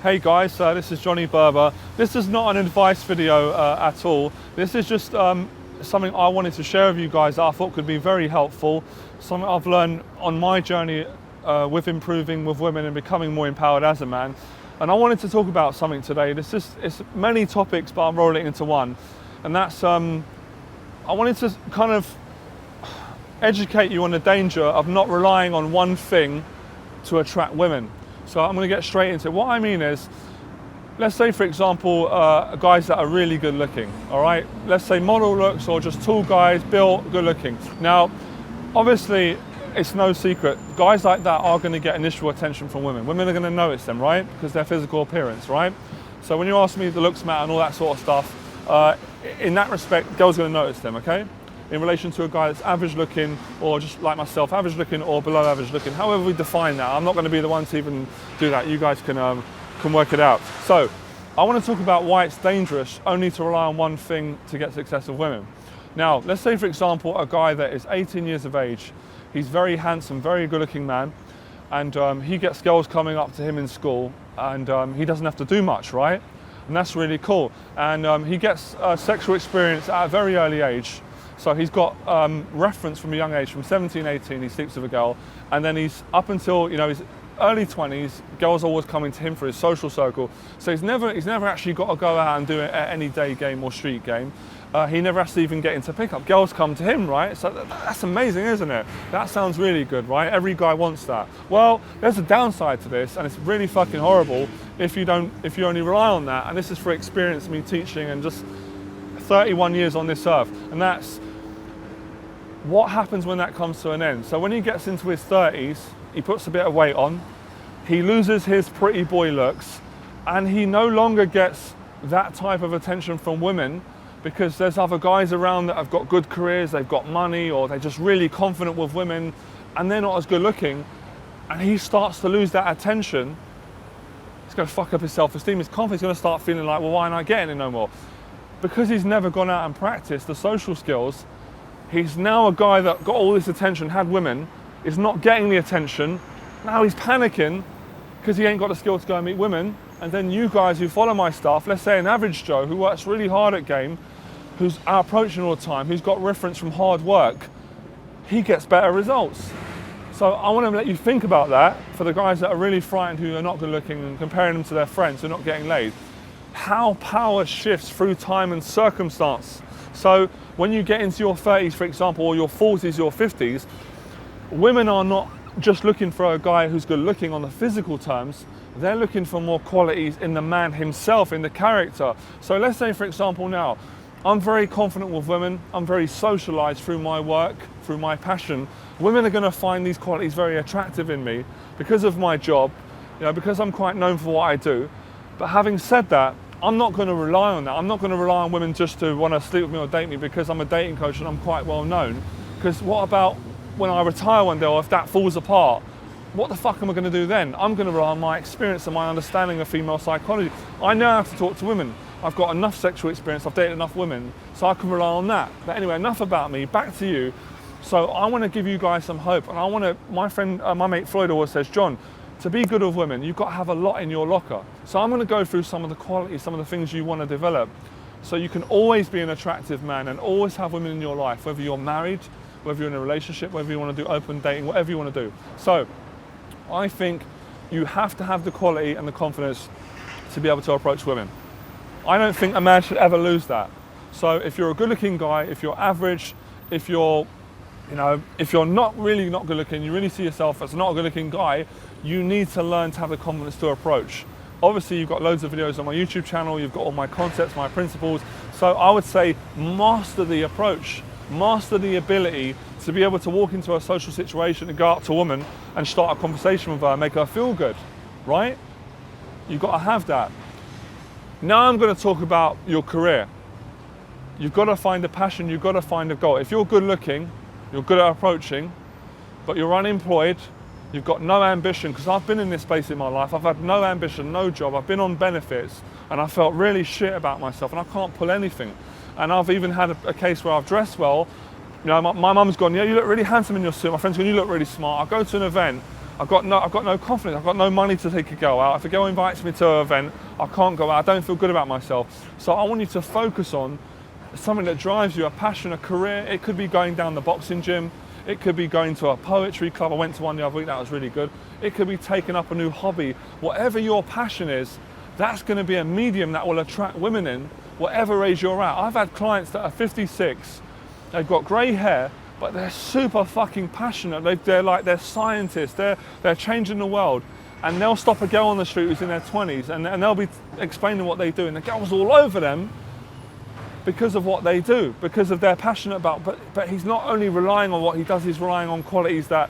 Hey guys, this is Johnny Berba. This is not an advice video at all. This is just something I wanted to share with you guys that I thought could be very helpful. Something I've learned on my journey with improving with women and becoming more empowered as a man. And I wanted to talk about something today. It's many topics, but I'm rolling it into one. And that's, I wanted to kind of educate you on the danger of not relying on one thing to attract women. So I'm going to get straight into it. What I mean is, let's say for example, guys that are really good looking, all right? Let's say model looks or just tall guys, built, good looking. Now, obviously, it's no secret, guys like that are going to get initial attention from women. Women are going to notice them, right? Because their physical appearance, right? So when you ask me the looks matter and all that sort of stuff, in that respect, girls are going to notice them, okay? In relation to a guy that's average looking, or just like myself, average looking or below average looking, however we define that. I'm not going to be the one to even do that. You guys can work it out. So I want to talk about why it's dangerous only to rely on one thing to get success with women. Now, let's say for example, a guy that is 18 years of age, he's very handsome, very good looking man, and he gets girls coming up to him in school, and he doesn't have to do much, right? And that's really cool. And he gets sexual experience at a very early age. So he's got reference from a young age, from 17, 18, he sleeps with a girl, and then he's up until, you know, his early 20s, girls are always coming to him for his social circle. So he's never actually got to go out and do any day game or street game. He never has to even get into pickup. Girls come to him, right? So that's amazing, isn't it? That sounds really good, right? Every guy wants that. Well, there's a downside to this, and it's really fucking horrible if you only rely on that. And this is for experience, me teaching, and just 31 years on this earth, and that's what happens when that comes to an end. So when he gets into his 30s, he puts a bit of weight on, he loses his pretty boy looks, and he no longer gets that type of attention from women because there's other guys around that have got good careers, they've got money, or they're just really confident with women, and they're not as good looking, and he starts to lose that attention. It's going to fuck up his self-esteem, his confidence is going to start feeling like, well, why am I getting it no more? Because he's never gone out and practiced the social skills. He's now a guy that got all this attention, had women, is not getting the attention. Now he's panicking because he ain't got the skill to go and meet women. And then you guys who follow my stuff, let's say an average Joe who works really hard at game, who's out approaching all the time, who's got reference from hard work, he gets better results. So I want to let you think about that for the guys that are really frightened, who are not good looking, and comparing them to their friends who are not getting laid. How power shifts through time and circumstance. So when you get into your 30s, for example, or your 40s, your 50s, women are not just looking for a guy who's good looking on the physical terms, they're looking for more qualities in the man himself, in the character. So let's say, for example, now, I'm very confident with women, I'm very socialized through my work, through my passion. Women are going to find these qualities very attractive in me because of my job, you know, because I'm quite known for what I do. But having said that, I'm not going to rely on that. I'm not going to rely on women just to want to sleep with me or date me because I'm a dating coach and I'm quite well known. Because what about when I retire one day, or if that falls apart, what the fuck am I going to do then? I'm going to rely on my experience and my understanding of female psychology. I know how to talk to women. I've got enough sexual experience, I've dated enough women, so I can rely on that. But anyway, enough about me, back to you. So I want to give you guys some hope, and I want to, my mate Floyd always says, John, to be good with women, you've got to have a lot in your locker. So I'm going to go through some of the qualities, some of the things you want to develop, so you can always be an attractive man and always have women in your life, whether you're married, whether you're in a relationship, whether you want to do open dating, whatever you want to do. So I think you have to have the quality and the confidence to be able to approach women. I don't think a man should ever lose that. So if you're a good looking guy, if you're average, if you're not good looking, you really see yourself as not a good looking guy, you need to learn to have the confidence to approach. Obviously, you've got loads of videos on my YouTube channel, you've got all my concepts, my principles. So I would say master the approach, master the ability to be able to walk into a social situation and go up to a woman and start a conversation with her and make her feel good, right? You've got to have that. Now I'm going to talk about your career. You've got to find a passion, you've got to find a goal. If you're good looking, you're good at approaching, but you're unemployed, you've got no ambition, because I've been in this space in my life, I've had no ambition, no job, I've been on benefits, and I felt really shit about myself, and I can't pull anything. And I've even had a case where I've dressed well, you know, my mum's gone, yeah, you look really handsome in your suit, my friend's gone, you look really smart. I go to an event, I've got no confidence. I've got no money to take a girl out. If a girl invites me to an event, I can't go out. I don't feel good about myself. So I want you to focus on something that drives you, a passion, a career. It could be going down the boxing gym. It could be going to a poetry club. I went to one the other week, that was really good. It could be taking up a new hobby. Whatever your passion is, that's going to be a medium that will attract women in, whatever age you're at. I've had clients that are 56, they've got grey hair, but they're super fucking passionate. They're scientists, they're changing the world. And they'll stop a girl on the street who's in their 20s and they'll be explaining what they do. And the girl's all over them because of what they do, because of they're passionate about. But he's not only relying on what he does, he's relying on qualities that,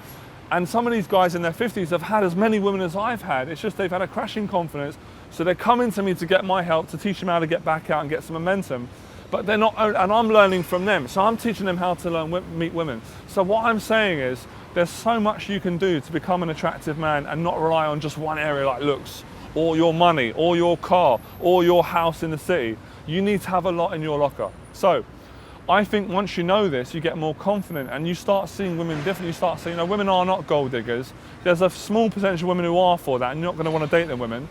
and some of these guys in their 50s have had as many women as I've had. It's just they've had a crash in confidence. So they're coming to me to get my help, to teach them how to get back out and get some momentum. But they're not, and I'm learning from them. So I'm teaching them how to meet women. So what I'm saying is, there's so much you can do to become an attractive man and not rely on just one area like looks, or your money, or your car, or your house in the city. You need to have a lot in your locker. So I think once you know this, you get more confident and you start seeing women differently. You start seeing, women are not gold diggers. There's a small percentage of women who are for that and you're not going to want to date them women.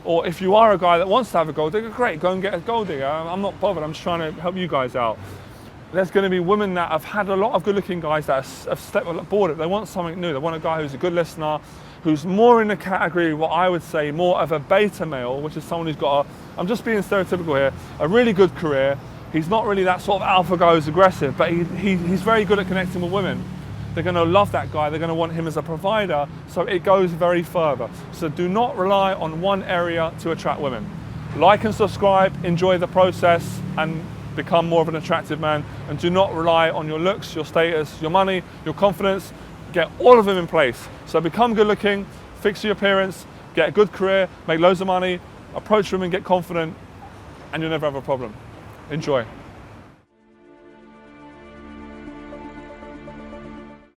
Or if you are a guy that wants to have a gold digger, great, go and get a gold digger. I'm not bothered, I'm just trying to help you guys out. There's going to be women that have had a lot of good looking guys that have stepped aboard it. They want something new. They want a guy who's a good listener, who's more in the category, what I would say, more of a beta male, which is someone who's got I'm just being stereotypical here, a really good career. He's not really that sort of alpha guy who's aggressive, but he's very good at connecting with women. They're going to love that guy. They're going to want him as a provider. So it goes very further. So do not rely on one area to attract women. Like and subscribe, enjoy the process and become more of an attractive man. And do not rely on your looks, your status, your money, your confidence. Get all of them in place. So become good looking, fix your appearance, get a good career, make loads of money, approach women, get confident, and you'll never have a problem. Enjoy.